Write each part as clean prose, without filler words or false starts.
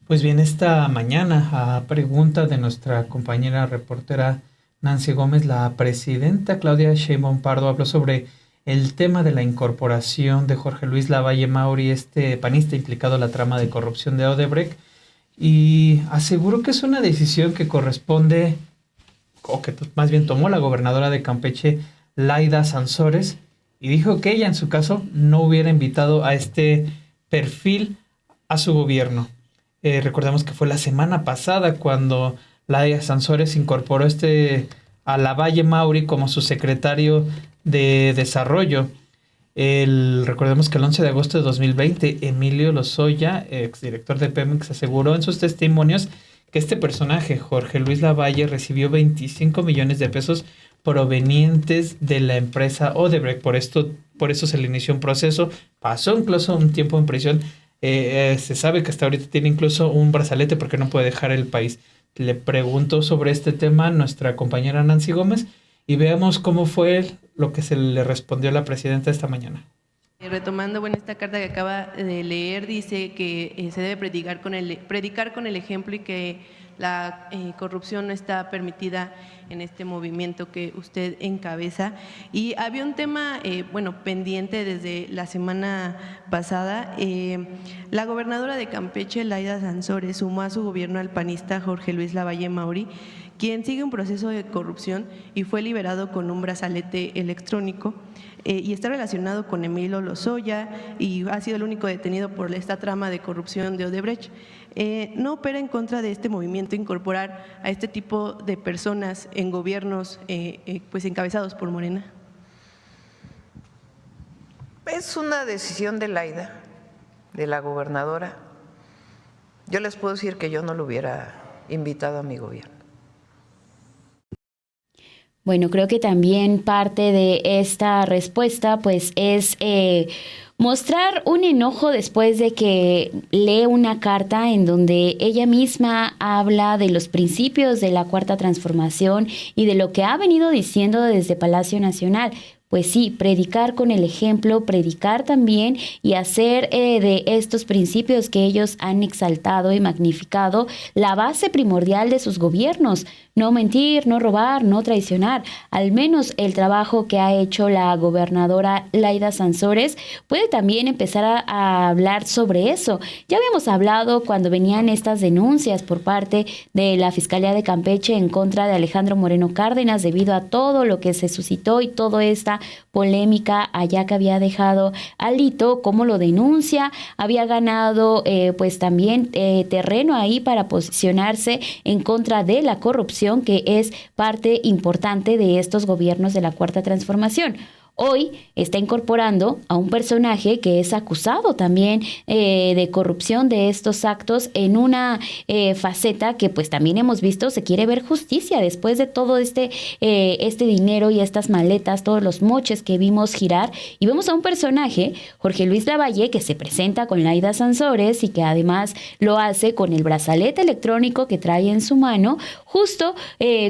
Pues bien, esta mañana, a pregunta de nuestra compañera reportera Nancy Gómez, la presidenta Claudia Sheinbaum Pardo habló sobre el tema de la incorporación de Jorge Luis Lavalle Mauri, este panista implicado en la trama de corrupción de Odebrecht, y aseguró que es una decisión que corresponde, o que más bien tomó la gobernadora de Campeche, Laida Sansores, y dijo que ella en su caso no hubiera invitado a este perfil a su gobierno. Recordemos que fue la semana pasada cuando Ladia Sansores incorporó a Lavalle Mauri como su secretario de Desarrollo. Recordemos que el 11 de agosto de 2020, Emilio Lozoya, exdirector de Pemex, aseguró en sus testimonios que este personaje, Jorge Luis Lavalle, recibió 25 millones de pesos provenientes de la empresa Odebrecht. Por eso se le inició un proceso, pasó incluso un tiempo en prisión. Se sabe que hasta ahorita tiene incluso un brazalete porque no puede dejar el país. Le preguntó sobre este tema a nuestra compañera Nancy Gómez y veamos cómo fue lo que se le respondió a la presidenta esta mañana. Retomando, bueno, esta carta que acaba de leer dice que se debe predicar con el ejemplo y que la corrupción no está permitida en este movimiento que usted encabeza. Y había un tema, bueno, pendiente desde la semana pasada. La gobernadora de Campeche, Laida Sansores, sumó a su gobierno al panista Jorge Luis Lavalle Mauri, quien sigue un proceso de corrupción y fue liberado con un brazalete electrónico. Y está relacionado con Emilio Lozoya y ha sido el único detenido por esta trama de corrupción de Odebrecht. ¿No opera en contra de este movimiento incorporar a este tipo de personas en gobiernos pues encabezados por Morena? Es una decisión de Laida, de la gobernadora. Yo les puedo decir que yo no lo hubiera invitado a mi gobierno. Bueno, creo que también parte de esta respuesta pues es mostrar un enojo después de que lee una carta en donde ella misma habla de los principios de la Cuarta Transformación y de lo que ha venido diciendo desde Palacio Nacional. Pues sí, predicar con el ejemplo, predicar también y hacer de estos principios que ellos han exaltado y magnificado la base primordial de sus gobiernos. No mentir, no robar, no traicionar. Al menos el trabajo que ha hecho la gobernadora Laida Sansores puede también empezar a hablar sobre eso. Ya habíamos hablado cuando venían estas denuncias por parte de la Fiscalía de Campeche en contra de Alejandro Moreno Cárdenas debido a todo lo que se suscitó y toda esta polémica allá que había dejado Alito, cómo lo denuncia, había ganado pues también terreno ahí para posicionarse en contra de la corrupción que es parte importante de estos gobiernos de la Cuarta Transformación. Hoy está incorporando a un personaje que es acusado también de corrupción de estos actos en una faceta que pues también hemos visto se quiere ver justicia después de todo este dinero y estas maletas, todos los moches que vimos girar y vemos a un personaje, Jorge Luis Lavalle, que se presenta con Laida Sansores y que además lo hace con el brazalete electrónico que trae en su mano, justo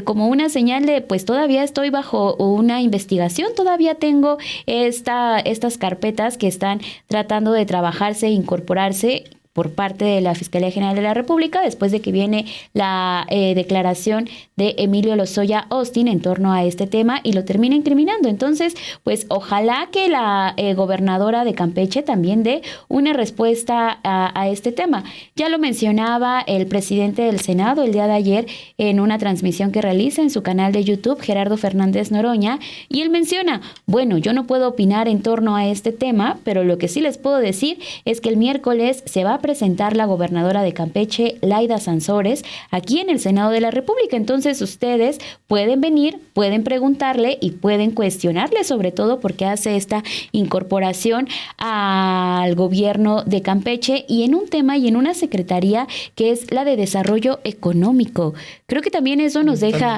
como una señal de pues todavía estoy bajo una investigación, todavía tengo estas carpetas que están tratando de trabajarse e incorporarse por parte de la Fiscalía General de la República después de que viene la declaración de Emilio Lozoya Austin en torno a este tema y lo termina incriminando. Entonces, pues ojalá que la gobernadora de Campeche también dé una respuesta a este tema. Ya lo mencionaba el presidente del Senado el día de ayer en una transmisión que realiza en su canal de YouTube, Gerardo Fernández Noroña, y él menciona, bueno, yo no puedo opinar en torno a este tema, pero lo que sí les puedo decir es que el miércoles se va a presentar la gobernadora de Campeche, Laida Sansores, aquí en el Senado de la República. Entonces ustedes pueden venir, pueden preguntarle y pueden cuestionarle sobre todo por qué hace esta incorporación al gobierno de Campeche y en un tema y en una secretaría que es la de desarrollo económico. Creo que también eso nos deja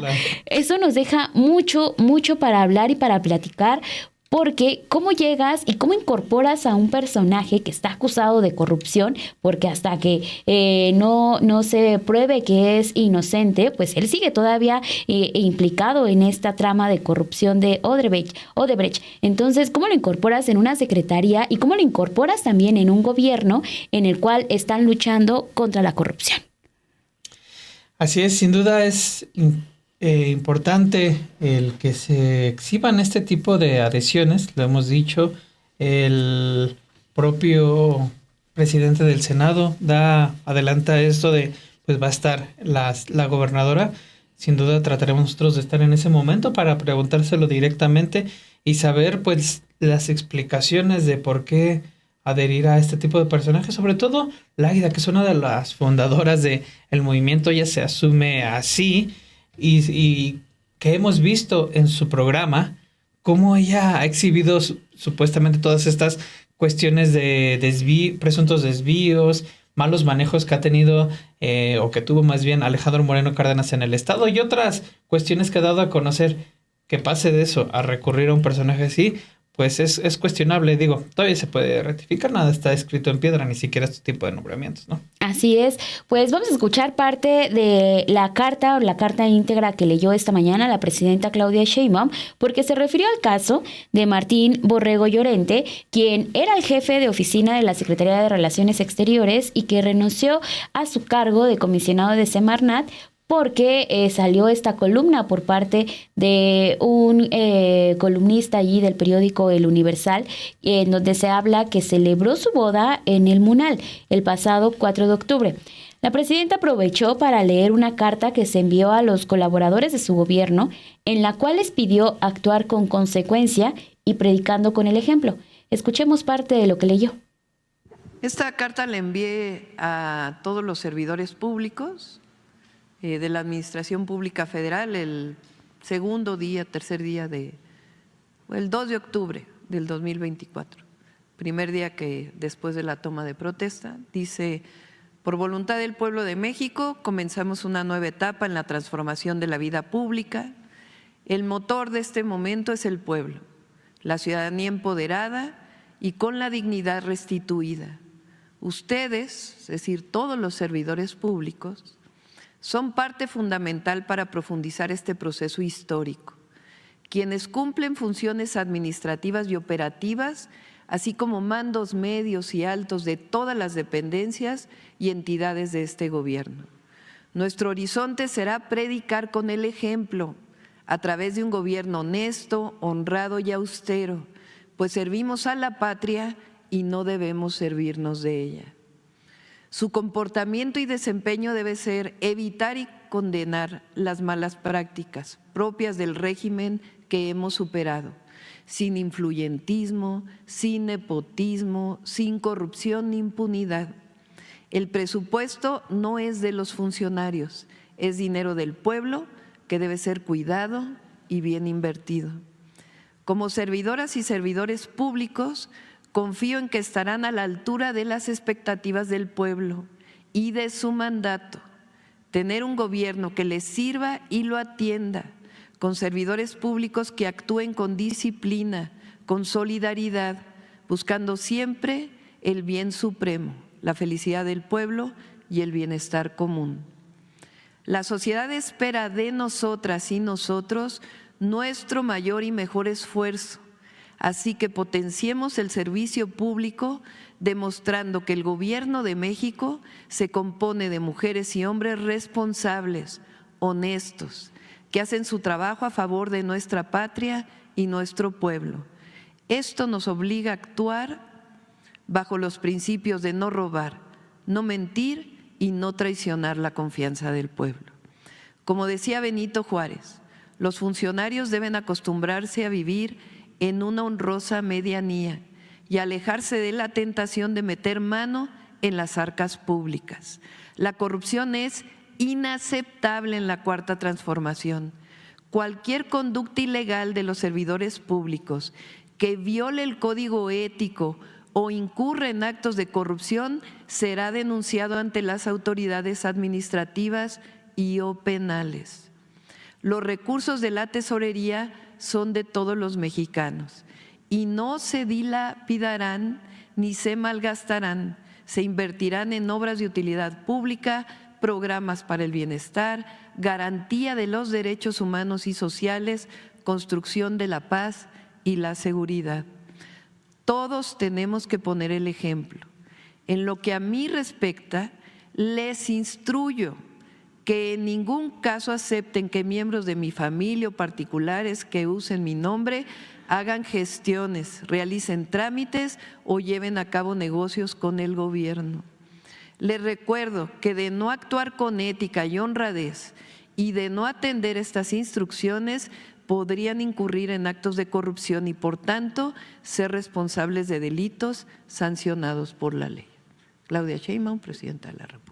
mucho para hablar y para platicar, porque ¿cómo llegas y cómo incorporas a un personaje que está acusado de corrupción? Porque hasta que no se pruebe que es inocente, pues él sigue todavía implicado en esta trama de corrupción de Odebrecht. Entonces, ¿cómo lo incorporas en una secretaría y cómo lo incorporas también en un gobierno en el cual están luchando contra la corrupción? Así es, sin duda es importante el que se exhiban este tipo de adhesiones, lo hemos dicho, el propio presidente del Senado adelanta esto de, pues va a estar la gobernadora, sin duda trataremos nosotros de estar en ese momento para preguntárselo directamente y saber pues las explicaciones de por qué adherir a este tipo de personajes, sobre todo Laida, que es una de las fundadoras del movimiento, ella se asume así, y que hemos visto en su programa cómo ella ha exhibido supuestamente todas estas cuestiones de presuntos desvíos, malos manejos que ha tenido o que tuvo más bien Alejandro Moreno Cárdenas en el estado y otras cuestiones que ha dado a conocer. Que pase de eso a recurrir a un personaje así, pues es cuestionable. Digo, todavía se puede rectificar, nada está escrito en piedra, ni siquiera este tipo de nombramientos, ¿no? Así es, pues vamos a escuchar parte de la carta íntegra que leyó esta mañana la presidenta Claudia Sheinbaum, porque se refirió al caso de Martín Borrego Llorente, quien era el jefe de oficina de la Secretaría de Relaciones Exteriores y que renunció a su cargo de comisionado de Semarnat porque salió esta columna por parte de un columnista allí del periódico El Universal, en donde se habla que celebró su boda en el Munal el pasado 4 de octubre. La presidenta aprovechó para leer una carta que se envió a los colaboradores de su gobierno, en la cual les pidió actuar con consecuencia y predicando con el ejemplo. Escuchemos parte de lo que leyó. Esta carta la envié a todos los servidores públicos de la Administración Pública Federal el tercer día el 2 de octubre del 2024, primer día que después de la toma de protesta. Dice: por voluntad del pueblo de México, comenzamos una nueva etapa en la transformación de la vida pública. El motor de este momento es el pueblo, la ciudadanía empoderada y con la dignidad restituida. Ustedes, es decir, todos los servidores públicos, son parte fundamental para profundizar este proceso histórico. Quienes cumplen funciones administrativas y operativas, así como mandos medios y altos de todas las dependencias y entidades de este gobierno. Nuestro horizonte será predicar con el ejemplo, a través de un gobierno honesto, honrado y austero, pues servimos a la patria y no debemos servirnos de ella. Su comportamiento y desempeño debe ser evitar y condenar las malas prácticas propias del régimen que hemos superado, sin influyentismo, sin nepotismo, sin corrupción ni impunidad. El presupuesto no es de los funcionarios, es dinero del pueblo que debe ser cuidado y bien invertido. Como servidoras y servidores públicos, confío en que estarán a la altura de las expectativas del pueblo y de su mandato. Tener un gobierno que les sirva y lo atienda, con servidores públicos que actúen con disciplina, con solidaridad, buscando siempre el bien supremo, la felicidad del pueblo y el bienestar común. La sociedad espera de nosotras y nosotros nuestro mayor y mejor esfuerzo. Así que potenciemos el servicio público, demostrando que el Gobierno de México se compone de mujeres y hombres responsables, honestos, que hacen su trabajo a favor de nuestra patria y nuestro pueblo. Esto nos obliga a actuar bajo los principios de no robar, no mentir y no traicionar la confianza del pueblo. Como decía Benito Juárez, los funcionarios deben acostumbrarse a vivir en una honrosa medianía y alejarse de la tentación de meter mano en las arcas públicas. La corrupción es inaceptable en la Cuarta Transformación. Cualquier conducta ilegal de los servidores públicos que viole el código ético o incurra en actos de corrupción será denunciado ante las autoridades administrativas y o penales. Los recursos de la tesorería son de todos los mexicanos y no se dilapidarán ni se malgastarán. Se invertirán en obras de utilidad pública, programas para el bienestar, garantía de los derechos humanos y sociales, construcción de la paz y la seguridad. Todos tenemos que poner el ejemplo. En lo que a mí respecta, les instruyo que en ningún caso acepten que miembros de mi familia o particulares que usen mi nombre hagan gestiones, realicen trámites o lleven a cabo negocios con el gobierno. Les recuerdo que de no actuar con ética y honradez y de no atender estas instrucciones, podrían incurrir en actos de corrupción y, por tanto, ser responsables de delitos sancionados por la ley. Claudia Sheinbaum, Presidenta de la República.